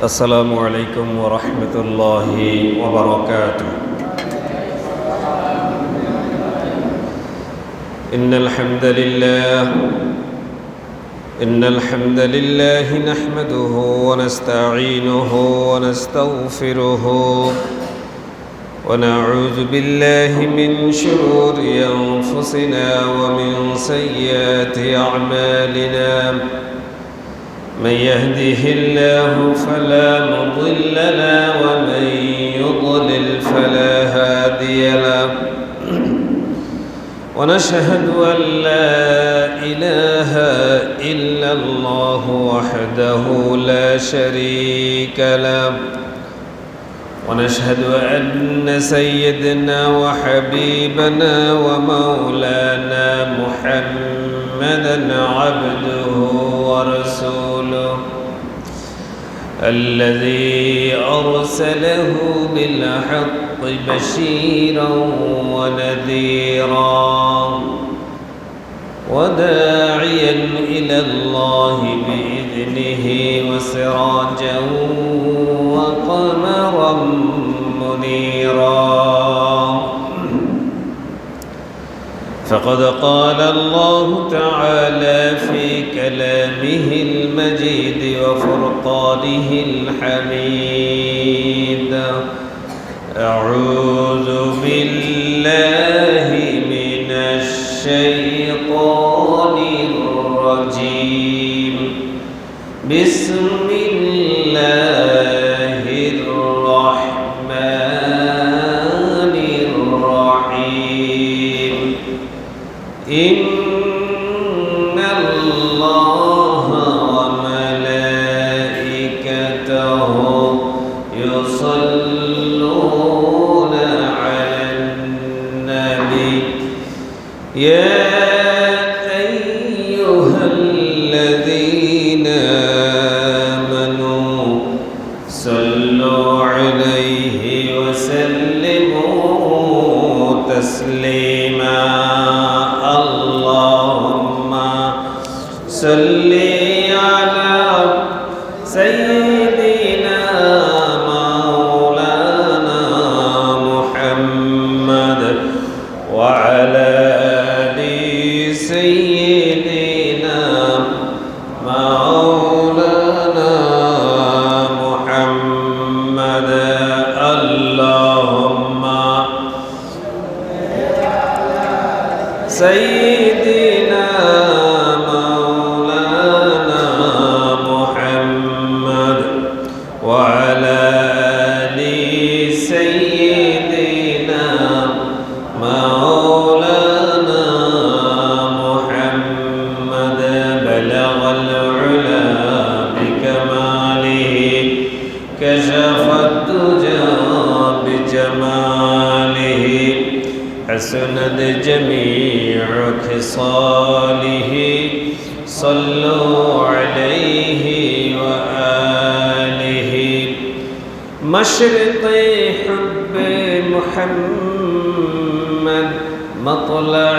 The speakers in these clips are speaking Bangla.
السلام عليكم ورحمة الله وبركاته. إن الحمد لله نحمده ونستعينه ونستغفره ونعوذ بالله من شرور أنفسنا ومن سيئات أعمالنا. من يهده الله فلا مضل له ومن يضلل فلا هادي له. ونشهد أن لا إله إلا الله وحده لا شريك له. ونشهد أن سيدنا وحبيبنا ومولانا محمدًا عبده ورسوله الذي أرسله بالحق بشيرا ونذيرا وداعيا إلى الله بإذنه وسراجا وقمرا منيرا. فقد قال الله تعالى في كلامه المجيد وفرقانه الحميد: أعوذ بالله من الشيطان الرجيم. بسم الله الرحمن الرحيم. إن الله وملائكته يصلون على النبي يا أيها الذين آمنوا صلوا عليه وسلموا تسليما. اللهم صل على سيدنا مولانا محمد وعلى آل سيدنا مولانا محمد. اللهم سيدنا مولانا محمد وعلى آل سيدنا مولانا محمد. بلغ العلا بكماله كشف الدجى بجماله حسنت جميع خصاله. صلوا عليه وآله. مشرق حب محمد مطلع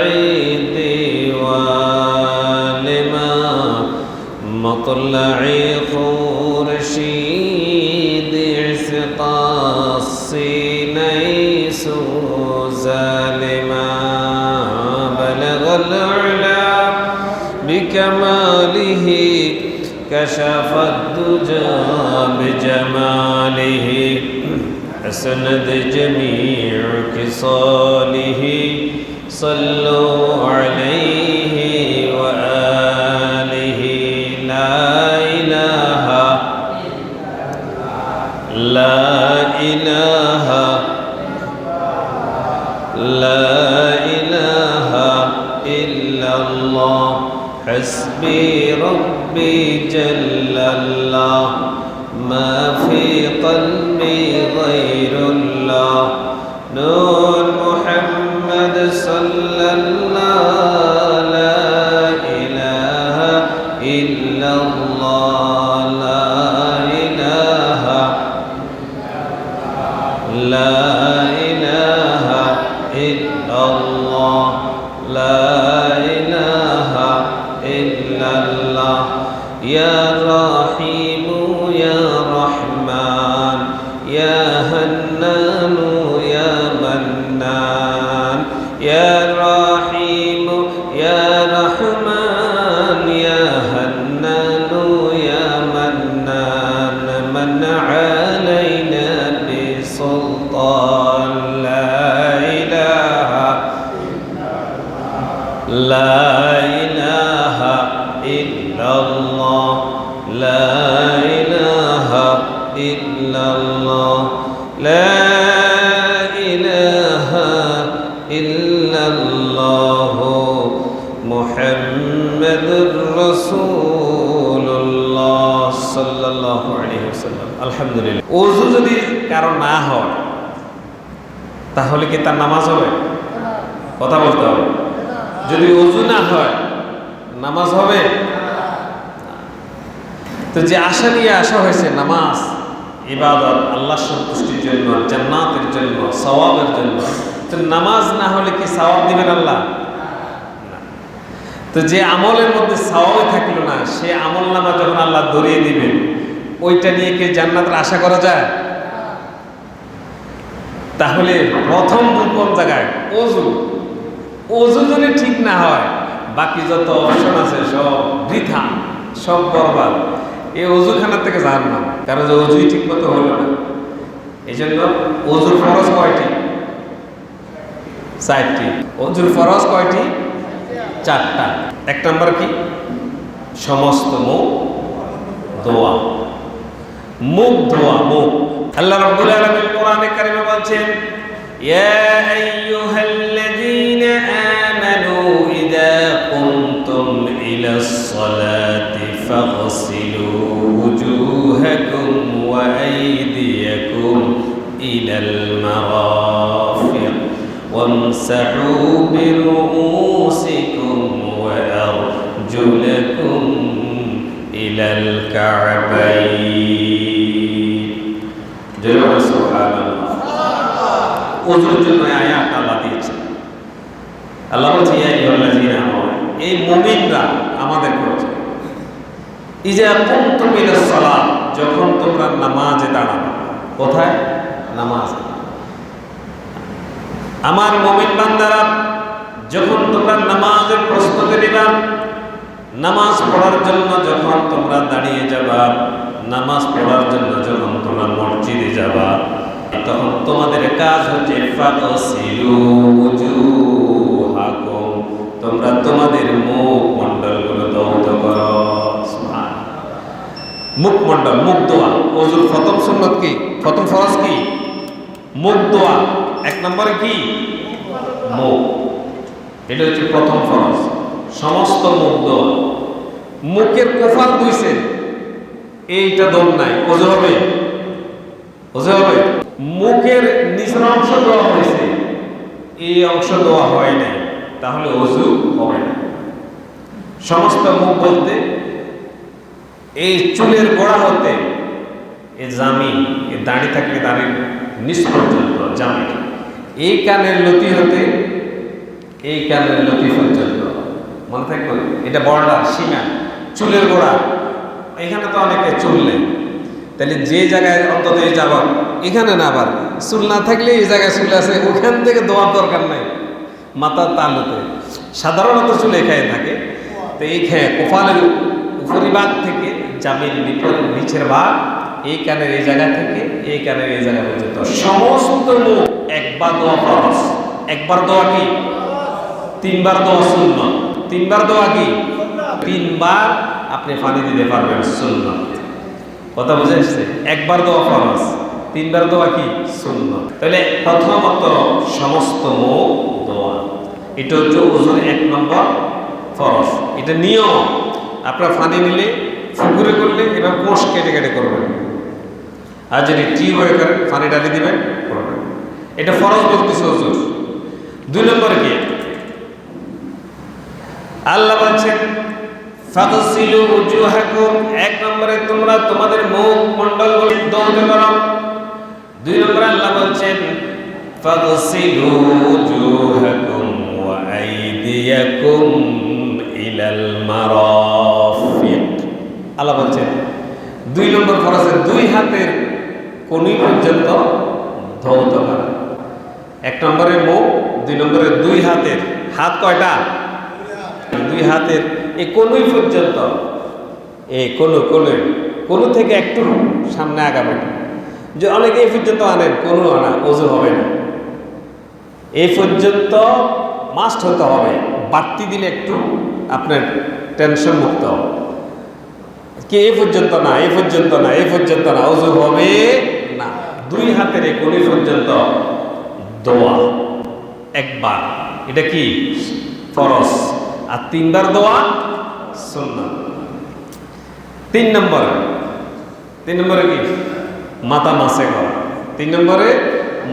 ديوان ما مطلع خورشيد عسقا الصيني سوزالما. بلغ العلا بكماله كشف الدجى بجماله حسنت جميع خصاله. صلوا عليه وآله. لا إله لا إله لا إله إلا الله. حسبي ربي جل الله. ما في قلبي غير الله. نور محمد صلى الله. لا إله إلا الله. لا إله لا إله إلا الله. لا إله إلا الله. يا رحيم يا رحمن من علينا بسلطان لا إله إلا الله لا إله إلا الله لا إله إلا الله محمد رسول الله صلى الله عليه وسلم الحمد لله ওযু যদি কারো না হয় তাহলে কি তার নামাজ হবে? কথা বলতে হবে। যদি ওযু না হয় নামাজ হবে? তো যে আশা নিয়ে আসা হয়েছে নামাজ ইবাদত আল্লাহর সন্তুষ্টির জন্য, জান্নাতের জন্য, সওয়াবের জন্য, তো নামাজ না হলে কি সওয়াব দিবেন আল্লাহ? না। তো যে আমলের মধ্যে সওয়াব থাকলো না সে আমল নামা যখন আল্লাহ ধরিয়ে দিবেন ওইটা নিয়ে কি জান্নাতের আশা করা যায়? তাহলে প্রথম কোন জায়গায়? ওযু। ওযু যদি ঠিক না হয় বাকি যত অপশন আছে সব বৃথা, সব বরবাদ। এই ওযুখানা থেকে জাহান্নাম, কারণ যে ওযুই ঠিক মতো হলো না। এই জন্য ওযুর ফরজ কয়টি? 4টি। ওযুর ফরজ কয়টি? 4টা। 1 নম্বর কি? সমস্ত মুখ দোয়া, মুখ দোয়া, মুখ। আল্লাহ রাব্বুল আলামিন কোরআনে কারিমে বলছেন, ইয়া আইয়ুহাল্লাযীনা আমানু ইযা কুনতুম ইলাস সালাতি ফাগসিলু wujuhakum wa aydiyakum ilal marafiq wamsahu bi ru'usikum wa arjulakum ilal ka'bayn। ওযুর জন্য আয়াত আল্লাহ দিয়েছেন। আল্লাহ বলছে ইয়া আইয়ুহাল্লাযীনা আমানু, এই মুমিনরা আমাদের করেছে, ইযা কুনতুম ইলাস সালাত, যখন তোমরা নামাজে দাঁড়াবে। কোথায়? নামাজ। আমার মুমিন বান্দারা যখন তোমরা নামাজের প্রস্তুতি নিবা, নামাজ পড়ার জন্য যখন তোমরা দাঁড়িয়ে যাবা, নামাজ পড়ার জন্য যখন তোমরা মসজিদে যাবা, তখন তোমাদের কাজ হচ্ছে ফাগসিলু wujuhakum, তোমরা তোমাদের মুখ মণ্ডলগুলো ধৌত করো। মুখ মণ্ডল, মুখ দোয়া। ওযুর প্রথম সুন্নাত কি? প্রথম ফরজ কি? মুখ দোয়া। 1 নম্বরে কি? মুখ। এটা হচ্ছে প্রথম ফরজ, সমস্ত মুখ দোয়া। মুখের কোফাল ধুইছে, এইটা দম নাই, ওযু হবে? ওযু হবে? মুখের নিচের অংশ দোয়া হয়েছে, এই অংশ দোয়া হয় নাই, তাহলে ওযু হবে না। সমস্ত মুখ বলতে এই চুলের গোড়া হতে এই জামি, এই দাড়ি থাকলে দাড়ির নিচ পর্যন্ত জামি, এই কানের লতি হতে এই কানের লতি পর্যন্ত, মনে থাকবে এটা বর্ডার, সীমা, চুলের গোড়া। এখানে তো অনেকে চুল নেই, তাহলে যে জায়গায় অন্তত যাব এখানে না, আবার চুল না থাকলে এই জায়গায় চুল আছে ওখান থেকে দোয়ার দরকার নাই। মাথার তালুতে সাধারণত চুল এখানে থাকে, তো এই খেয়ে কপালের উপরিভাগ থেকে জামির নিচের ভাগ, এই কানের এই জায়গা থেকে এই কানের এই জায়গা পর্যন্ত সমস্ত মুখ একবার দোয়া ফরজ। একবার দোয়া কি? 3 বার দোয়া সুন্নাত। 3 বার দোয়া কি? 3 বার আপনি পানি দিতে পারবেন, সুন্নাত। কথা বুঝে আসছে? একবার দোয়া ফরজ, 3 বার দোয়া কি? সুন্নাত। তাহলে প্রথমত সমস্ত মুখ দোয়া, এটা হচ্ছে ওযুর 1 নম্বর ফরজ। এটা নিয়ম। আপনার পানি নিলে ফুকুরে করলে এবার কোষ কেটে কেটে করবেন, আর যদি টিউবে করেন পানি ডালি দিবেন, করবেন। এটা ফরজ বলতেছে ওযুর। 2 নম্বরে কি? আল্লাহ বলছেন ফাগসিলু wujuhakum, 1 নম্বরে তোমরা তোমাদের মুখ মণ্ডলগুলো ধৌত করো। 2 নম্বরে আল্লাহ বলছেন ফাগসিলু wujuhakum wa aydiyakum ইলাল মারাফিক। আল্লাহ বলছেন 2 নম্বর ফরজে 2 হাতের কনুই পর্যন্ত ধৌত করা। 1 নম্বরে মুখ, 2 নম্বরে 2 হাতের, হাত কয়টা? 2 হাতের এই কনুই পর্যন্ত, এই কনুই কোনো থেকে একটু সামনে আগাবেন। যে অনেকে এই পর্যন্ত আনেন, কোনো আনা ওযু হবে না, এই পর্যন্ত মাস্ট হতে হবে। বাড়তি দিলে একটু আপনার টেনশন মুক্ত হবে। কি এই পর্যন্ত না, এই পর্যন্ত না, এই পর্যন্ত না, ওযু হবে না। দুই হাতের এই কোণী পর্যন্ত দোয়া একবার, এটা কি ফরজ, আর তিনবার দোয়া সুন্নাত। তিন নম্বরে কি মাথা মাসে করা। তিন নম্বরে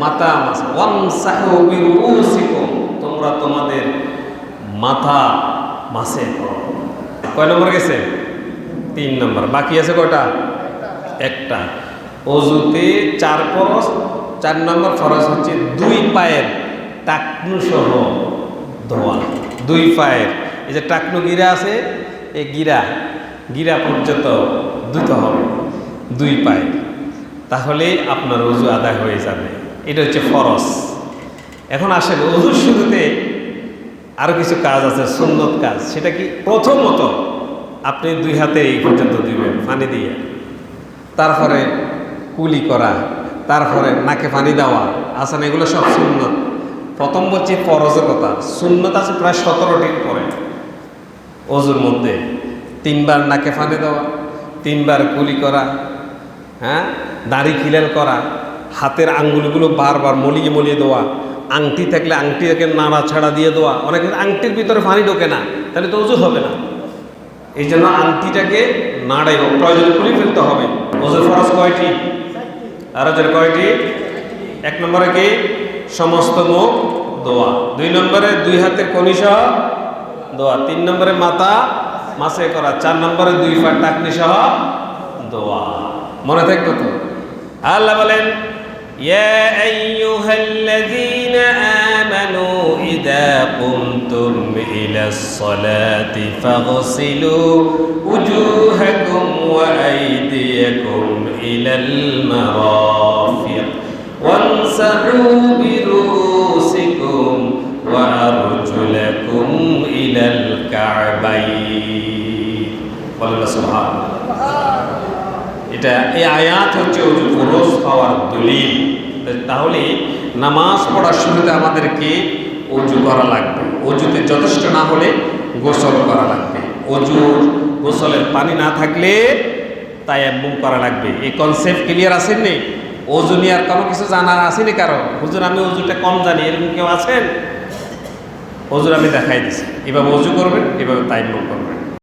মাথা মাসে, ওয়ামসাহু বিরুসিকুম, তোমরা তোমাদের মাথা মাসে করো। কয় নম্বর গেছে? তিন নম্বর। বাকি আছে কয়টা? একটা। ওযুতে 4 ফরজ, 4 নম্বর ফরজ হচ্ছে দুই পায়ের টাকনু সহ ধোয়া। দুই পায়ের এই যে টাকনু গিরা আছে, এই গিরা পর্যন্ত ধুতে হবে দুই পায়ে, তাহলে আপনার ওযু আদায় হয়ে যাবে। এটা হচ্ছে ফরজ। এখন আসেন ওযুর শুরুতে আরো কিছু কাজ আছে, সুন্নত কাজ। সেটা কি? প্রথমত আপনি দুই হাতে এই পর্যন্ত দিবেন পানি দিয়ে, তারপরে কুলি করা, তারপরে নাকে পানি দেওয়া আছে না, এগুলো সব সুন্নত। প্রথম বলছি ফরজের কথা, সুন্নত আছে প্রায় 17টির পরে। ওযুর মধ্যে 3 বার নাকে পানি দেওয়া, 3 বার কুলি করা, হ্যাঁ, দাড়ি খিলাল করা, হাতের আঙ্গুলগুলো বারবার মলিয়ে দেওয়া, আংটি থাকলে আংটিকে নাড়াছাড়া দিয়ে দেওয়া। অনেকের আংটির ভিতরে পানি ঢোকে না, তাহলে তো ওযু হবে না। এই জন্য আংটিটাকে নাড়াই প্রয়োজন খুলে ফেলতে হবে। ওযুর ফরজ কয়টি? আর কয়টি? 1 নম্বরে কি? সমস্ত মুখ দোয়া। 2 নম্বরে দুই হাতের কনি সহ দোয়া। 3 নম্বরে মাথা মাসে করা। 4 নম্বরে দুই পা টাকনি সহ দোয়া। মনে থাকবে তো? আল্লাহ বলেন, ইয়া আইয়ুহাল্লাযীনা আমানু ইযা কুমতুম ইলাস সালাতি ফাগসিলু উজুহাকুম ওয়া আইদিয়াকুম ইলাল মারাফিক ওয়ামসাহু বিরুসিকুম ওয়া আরজুলাকুম ইলাল কা'বাইন। বলেন সুবহানাল্লাহ। এটা এই আয়াত হচ্ছে ওযু ফরজ হওয়ার দলিল। তাহলে নামাজ পড়ার শুরুতে আমাদেরকে ওযু করা লাগবে। ওযুতে যথেষ্ট না হলে গোসল করা লাগবে। গোসলের পানি না থাকলে তায়াম্মুম করা লাগবে। এই কনসেপ্ট ক্লিয়ার আছেন নি? ওযু নিয়ে আর কোনো কিছু জানার আসেনি কারো? হুজুর আমি ওযুটা কম জানি, এরকম কেউ আছেন? ওযুর আমি দেখাই দিছি, এভাবে ওযু করবেন, এভাবে তায়াম্মুম করবেন।